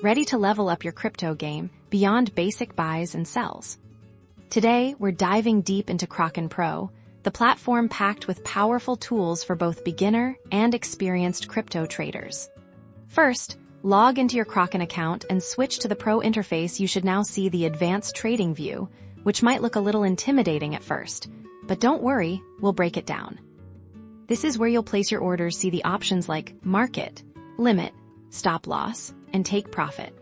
ready to level up your crypto game beyond basic buys and sells. Today, we're diving deep into Kraken Pro, the platform packed with powerful tools for both beginner and experienced crypto traders. First, log into your Kraken account and switch to the Pro interface. You should now see the advanced trading view, which might look a little intimidating at first, but don't worry, we'll break it down. This is where you'll place your orders. See the options like market, limit, stop loss, and take profit.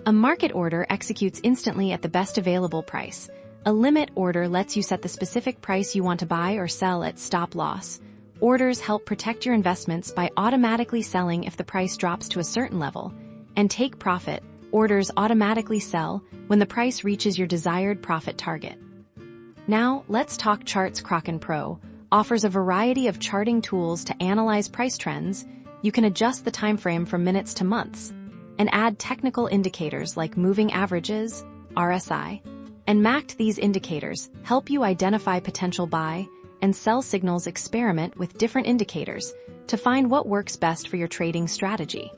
A market order executes instantly at the best available price. A limit order lets you set the specific price you want to buy or sell at stop loss. Orders help protect your investments by automatically selling if the price drops to a certain level. And take profit, orders automatically sell when the price reaches your desired profit target. Now, let's talk charts. Kraken Pro offers a variety of charting tools to analyze price trends. You can adjust the time frame from minutes to months and add technical indicators like moving averages, RSI, and MACD. These indicators help you identify potential buy and sell signals. Experiment with different indicators to find what works best for your trading strategy.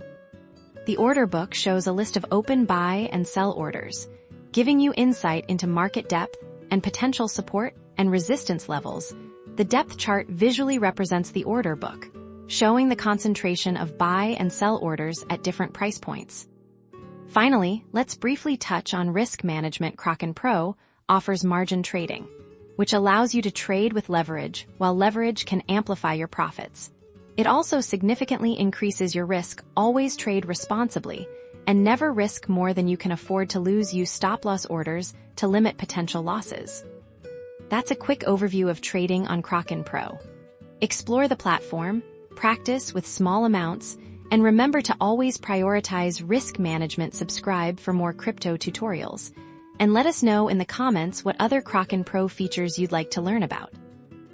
The order book shows a list of open buy and sell orders, giving you insight into market depth and potential support and resistance levels. The depth chart visually represents the order book, showing the concentration of buy and sell orders at different price points. Finally, let's briefly touch on risk management. Kraken Pro offers margin trading, which allows you to trade with leverage, while leverage can amplify your profits. It also significantly increases your risk. Always trade responsibly and never risk more than you can afford to lose. Use stop-loss orders to limit potential losses. That's a quick overview of trading on Kraken Pro. Explore the platform, practice with small amounts, and remember to always prioritize risk management. Subscribe for more crypto tutorials, and let us know in the comments what other Kraken Pro features you'd like to learn about.